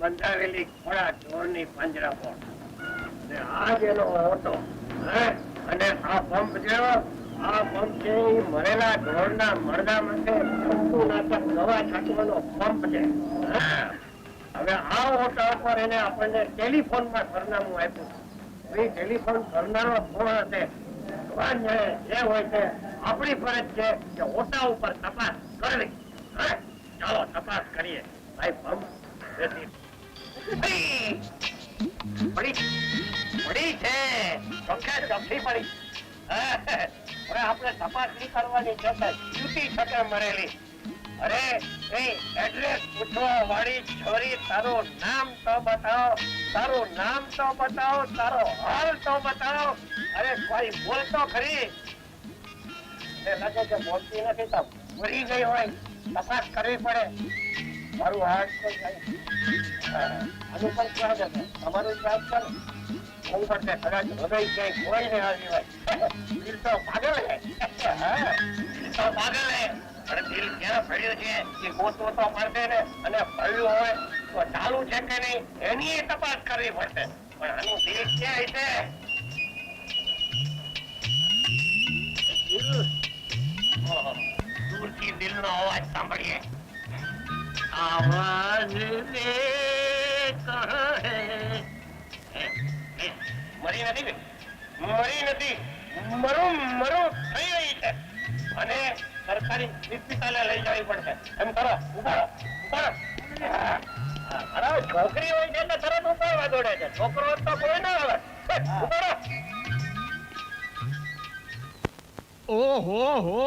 બંધાવેલી ખોડા ઢોરની પાંજરાપોળ આજ એનો ઓટો અને આ પંપ જેવો આ પંપ છે એ મરેલા ઢોરના મરદા માટે જંતુનાશક દવા છાંટવાનો પંપ છે. હવે આ ઓટા ઉપર એને આપણને ટેલિફોનમાં સરનામું આપ્યું. એ ટેલિફોન કરનારો કોણ હશે જે હોય છે આપણી ફરજ છે કે ઓટા ઉપર તપાસ કરવી. ચાલો તપાસ કરીએ. ભાઈ પંપ પડી છે ચોખ્ખી પડી. હવે આપણે તપાસ નહીં કરવાની છે ડ્યુટી છકે મરેલી. અરે એડ્રેસ પૂછવા વાળી છોરી તારું નામ તો બતાવો, તારું નામ તો બતાવો, તારો હાલ તો બતાવો. અરે કોઈ બોલતો ખરી. લાગે કે બોલતી નથી તો મરી ગઈ હોય. તપાસ કરવી પડે. મારું હાથ તો આનું પણ સ્વાગત છે. તમારું સ્વાગત છે. હું કરતે કદાચ હૃદય ક્યાંય કોઈ ને આવી હોય. દિલ તો પાગલ હે. દિલ તો પાગલ હે. અને દિલ ક્યાં પડ્યું છે એ ગોતવું તો પડશે ને. અને પડ્યું હોય તો ચાલુ છે કે નહીં એની તપાસ કરવી પડશે. પણ આનું દિલ ક્યાં છે? દૂરથી દિલનો અવાજ સાંભળીએ. આવાજ મરી નથી, મરી નથી, મરું થઈ રહી છે. અને સરકારી હોસ્પિટલે લઈ જવી પડશે. એમ કરો, ઉપાડો. અરે છોકરી હોય છે એટલે તરત ઉપાડવા દોડે છે. છોકરો તો કોઈ ના આવે. ઉપાડો. ઓહો,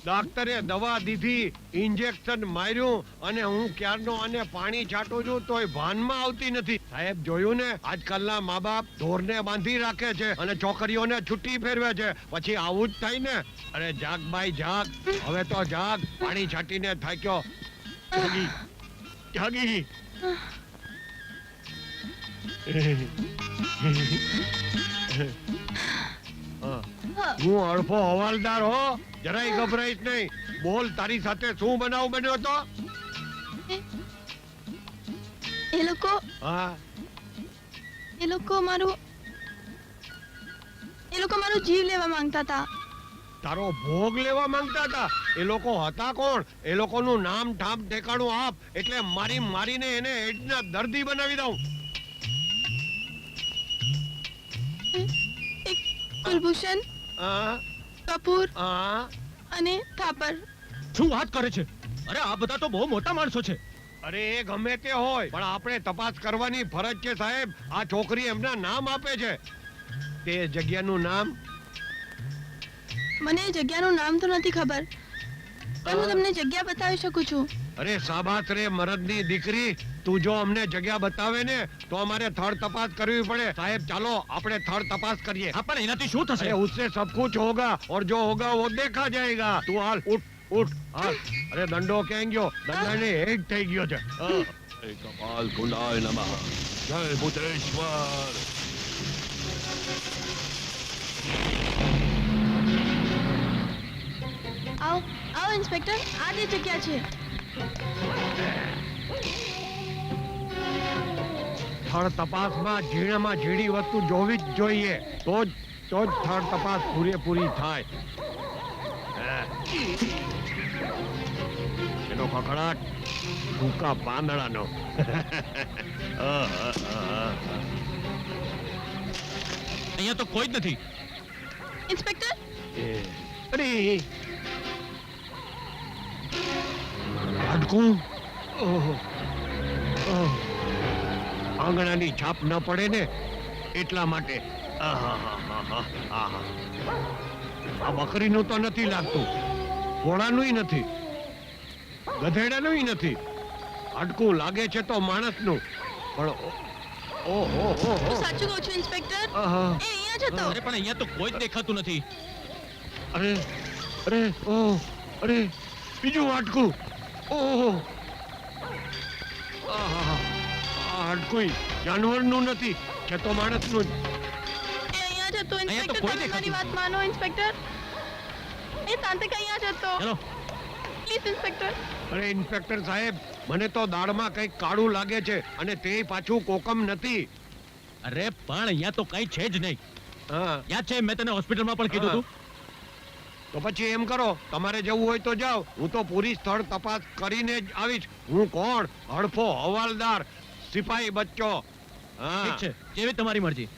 ડોક્ટરે દવા દીધી, ઇન્જેક્શન માર્યું અને હું ક્યારનો આને પાણી છાંટું છું તોય ભાનમાં આવતી નથી. સાહેબ જોયું ને, આજકાલના મા બાપ ઢોરને બાંધી રાખે છે અને છોકરીઓને છૂટી ફેરવે છે. પછી આવું જ થાય ને. અરે જાગ ભાઈ જાગ, હવે તો જાગ. પાણી છાંટીને થાક્યો. જાગી. હું અળફો હવાલદાર હો, જરાય ગભરાઈશ નહીં. બોલ, તારી સાથે શું બનાવ બન્યો હતો? એ લોકો મારું જીવ લેવા માંગતા હતા. તારો ભોગ લેવા માંગતા હતા? એ લોકો હતા કોણ? એ લોકોનું નામ ઠામ ઠેકાણું આપ, એટલે મારીને એને એડ્સના દર્દી બનાવી દઉં. કુલભૂષણ, કપૂર અને થાપર. શું વાત કરે છે? અરે આ બધા તો બહુ મોટા માણસો છે. અરે એ ગમે તે હોય, પણ આપણે તપાસ કરવાની ફરજ છે સાહેબ. આ છોકરી એમના નામ આપે છે. તે જગ્યાનું નામ? મને એ જગ્યાનું નામ તો નથી ખબર, પણ હું તમને જગ્યા બતાવી શકું છું. અરે સાબાસ રે મરદની દીકરી, તું જો અમને જગ્યા બતાવે ને તો અમારે થર્ડ તપાસ કરવી પડે. સાહેબ ચાલો આપણે થર્ડ તપાસ કરીએ. હા, પણ એનાથી શું થશે? उससे सब कुछ होगा और जो होगा वो देखा जाएगा. તું હાલ, ઉઠ હાલ. અરે દંડો ક્યાં ગયો? દંડાને હેડ થઈ ગયો છે. કપાલ કુંડાય નમઃ. જય ભૂતેશ્વર. આવો ઇન્સ્પેક્ટર, આ તે જગ્યા છે. થર્ડ તપાસમાં ઝીણામાં ઝીણી વસ્તુ જોવી જ જોઈએ. તો જ થર્ડ તપાસ પૂરેપૂરી થાય. એનો કકડાટ ટૂંકા પાંદડાનો. અહીંયા તો કોઈ જ નથી. इंस्पेक्टर અરે હાડકું ઓહો ઓહ. આંગણાની છાપ ન પડે ને એટલા માટે આહાહાહાહા. આહા. આ બકરીનું તો નથી લાગતું, ઘોડાનુંય નથી, ગધેડાનુંય નથી. હાડકું લાગે છે તો માણસનું, પણ ઓહો હું સાચું કહું છું ઇન્સ્પેક્ટર, આહા. એ અહીંયા જ હતો. અરે પણ અહીંયા તો કોઈ જ દેખાતું નથી. અરે અરે ઓહ અરે બીજું હાડકું ઓહો આહા. આ હાડકું જાનવરનું નથી છે તો માણસનું જ. એ અહીંયા જ હતો અહીંયા તો ઇન્સ્પેક્ટર, કોઈ તમે મારી દેખાતું વાત માનો ઇન્સ્પેક્ટર. એ તાંત્રિક અહીંયા જ હતો. ચલો. Please inspector. અરે ઇન્સ્પેક્ટર સાહેબ, મને તો દાળમાં કંઈક કાળું લાગે છે અને તે પાછું કોકમ નથી. અરે પણ અહીંયા તો કઈ છે જ નહીં. હા યાદ છે મેં તને હોસ્પિટલમાં પણ કીધું હતું. તો પછી એમ કરો, તમારે જવું હોય તો જાઓ, હું તો પૂરી સ્થળ તપાસ કરીને જ આવીશ. હું કોણ? હડફો હવાલદાર સિપાહી બચ્ચો. હા ઠીક છે, જેવી તમારી મરજી.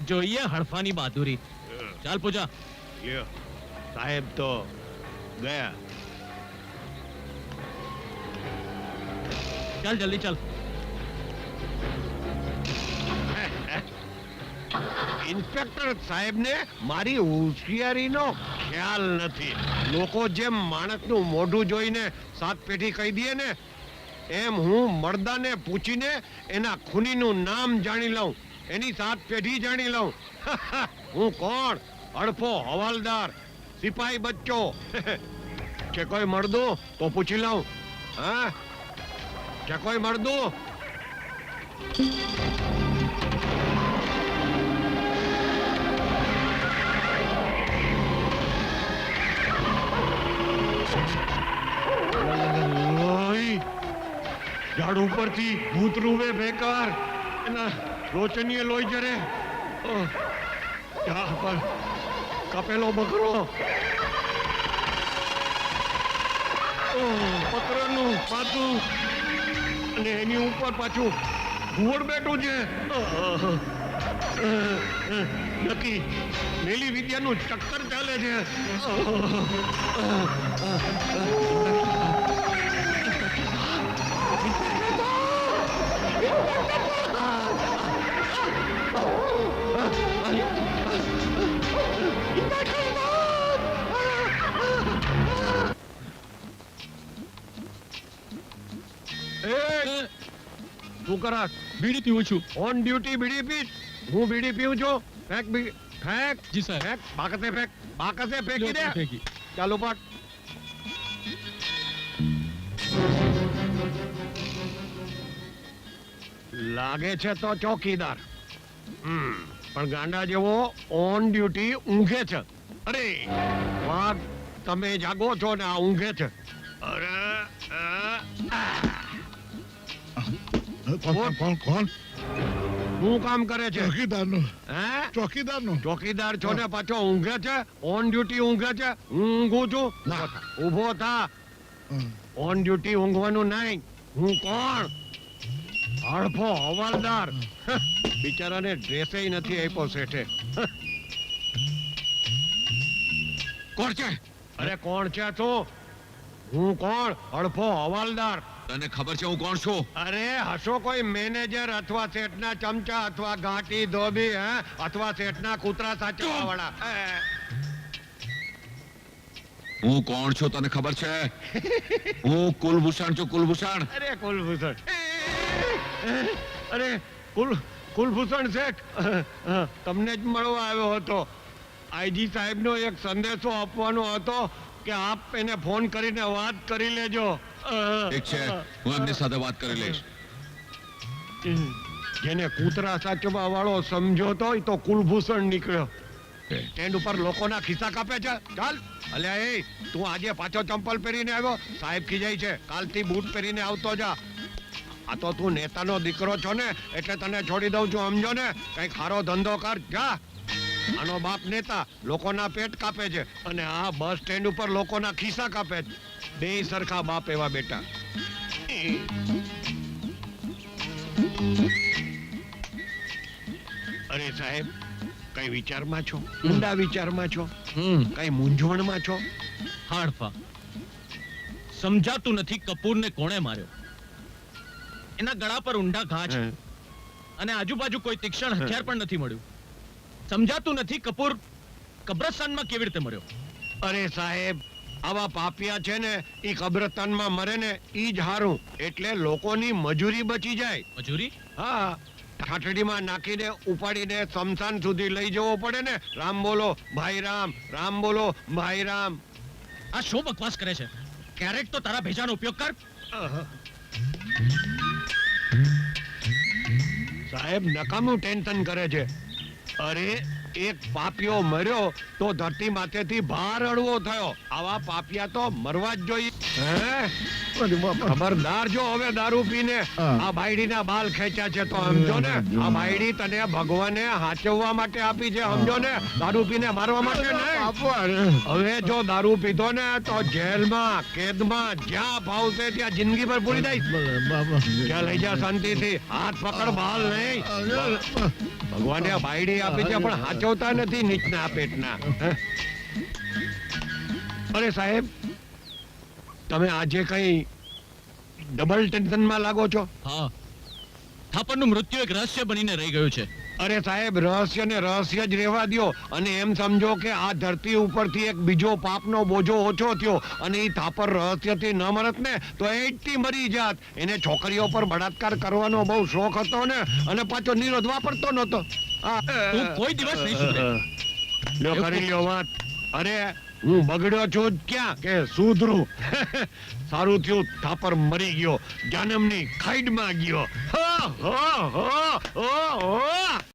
જોઈએ હડફાની બહાદુરી. ચાલ પૂજા. લ્યો, સાહેબ તો ગયા. ચાલ જલ્દી ચાલ. ઇન્સ્પેક્ટર સાહેબને મારી હોશિયારીનો ખ્યાલ નથી. લોકો જેમ માણસનું મોઢું જોઈને સાત પેઢી કહી દે ને, એમ હું મર્દાને પૂછીને એના ખૂનીનું નામ જાણી લઉં, એની સાત પેઢી જાણી લઉં. હું કોણ? હડફો હવાલદાર સિપાહી બચ્ચો. છે કોઈ મર્દો તો પૂછી લઉં. હા, છે કોઈ મર્દો? ઓય! ઝાડ ઉપરથી ભૂત રૂવે બેકાર, એના રોચનીએ લોહી જરે. ઓહ! ઝાડ પર કાપેલો બકરો. ઓહ! પતરાનું પાતું અને એની ઉપર પાછું ઘુવડ બેઠું છે. નક્કી મેલી વિદ્યાનું ચક્કર ચાલે છે. એ, શું કરસ? બીડી પીવું છું. ઓન ડ્યુટી બીડી પીશ? હું બીડી પીઉં છું. ફેંક બીડી, ફેંક. જી સાહેબ. ફેંક, બાકસે ફેંક, બાકસે ફેંકી દે. ફેંકી. ચાલુ પાટ. લાગે છે તો ચોકીદાર, પણ ગાંડા જેવો ઓન ડ્યુટી ઊંઘે છે. અરે વાહ, તમે જાગો છો ને આ ઊંઘે છે. અરે કોણ? શું કામ કરે છે? ચોકીદારનું. હે, ચોકીદારનું. ચોકીદાર છો ને પાછો ઊંઘે છે? ઓન ડ્યુટી ઊંઘે છે? હું ઊંઘું છું? ના. ઊભો થા. ઓન ડ્યુટી ઊંઘવાનું નહીં. હું કોણ? હડફો હવાલદાર. બિચારાને ડ્રેસે નથી આપ્યો શેઠે. કોણ છે? અરે કોણ છે તું? હું કોણ? હડફો હવાલદાર. તને ખબર છે હું કોણ છું? અરે હશો કોઈ મેનેજર અથવા શેઠના ચમચા અથવા ઘાટી ધોબી, હે, અથવા શેઠના કૂતરા સાચવવા વાળા. હું કોણ છું તને ખબર છે? હું કુલભૂષણ છું, કુલભૂષણ. અરે કુલભૂષણ, અરે કુલભૂષણ શેઠ, તમને જ મળવા આવ્યો હતો. આઈજી સાહેબનો એક સંદેશો આપવાનો હતો કે આપ એને ફોન કરીને વાત કરી લેજો. ઠીક છે, હું એમની સાથે વાત કરી લઈશ. જેને કૂતરા સાચવવા વાળો સમજોતો હોય તો કુલભૂષણ નીકળ્યો. સ્ટેન્ડ ઉપર લોકોના ખિસ્સા કાપે છે. ચાલ અલ્યા, એ તું આજે પાછો ચંપલ પહેરીને આવ્યો? સાહેબ ખીજાય છે. કાલથી બૂટ પહેરીને આવતો જા. આ તો તું નેતાનો દીકરો છો ને, એટલે તને છોડી દઉં છું, સમજો ને. કઈક સારો ધંધો કર, જા. આનો બાપ નેતા લોકોના પેટ કાપે છે અને આ બસ સ્ટેન્ડ ઉપર લોકોના ખિસ્સા કાપે છે. બે સરખા બાપ એવા બેટા. અરે સાહેબ, કઈ વિચારમાં છો? ઊંડા વિચારમાં છો? હમ કઈ મૂંઝવણમાં છો? હાડફા સમજાતું નથી કપૂરને કોણે માર્યો. એના ગળા પર ઊંડા ઘા છે અને આજુબાજુ કોઈ તીક્ષ્ણ હથિયાર પણ નથી મળ્યું. સમજાતું નથી કપૂર કબ્રસ્તાનમાં કેવી રીતે મર્યો. અરે સાહેબ, આવા પાપિયા છે ને ઈ કબ્રસ્તાનમાં મરે ને ઈ જ હારું. એટલે લોકોની મજૂરી બચી જાય. મજૂરી? હા, ઠાઠડીમાં નાખીને ઉપાડીને સ્મશાન સુધી લઈ જવો પડે ને. રામ બોલો ભાઈ રામ, રામ બોલો ભાઈ રામ. આ શું બકવાસ કરે છે? ક્યારેક તો તારા ભેજાનો ઉપયોગ કર. સાહેબ નકામું ટેન્શન કરે છે. અરે એક પાપિયો મર્યો તો ધરતી માથેથી ભાર હળવો થયો. આવા પાપિયા તો મરવા જ જોઈએ. હે? ખબરદાર જો હવે દારૂ પીને આ બાયડીના બાલ ખેંચ્યા છે તો સમજો ને આ બાયડી તને ભગવાને હાચવવા માટે આપી છે. સમજો ને, દારૂ પીને મારવા માટે નહીં. હવે જો દારૂ પીધો ને તો જેલમાં કેદમાં જ્યાં ભાવશે ત્યાં જિંદગી પર પૂરી દઈશ. ત્યાં લઈ જા શાંતિથી. હાથ પકડ, બાલ નહીં. ભગવાને આ બાયડી આપી છે પણ હાચવતા નથી નીચના પેટના. અરે સાહેબ, તમે આજે કઈ ડબલ ટેન્શનમાં લાગો છો? હા, થાપરનું મૃત્યુ એક રહસ્ય બનીને રહી ગયું છે. અરે સાહેબ, રહસ્ય ને રહસ્ય જ રહેવા દ્યો અને એમ સમજો કે આ ધરતી ઉપરથી એક બીજો પાપનો બોજો ઓછો થયો અને ઈ થાપર રહસ્યથી ન મરત ને તો એટથી મરી જાત. એને છોકરીઓ પર બળાત્કાર કરવાનો બહુ શોખ હતો ને અને પાછો નિરોધ વાપરતો નતો. તું કોઈ દિવસ નહીં સુધરે. લ્યો કરી લ્યો વાત. અરે હું બગડ્યો છું જ ક્યાં કે સુધરું. સારું થયું થાપર મરી ગયો, જન્મની ખાઈડમાં ગયો.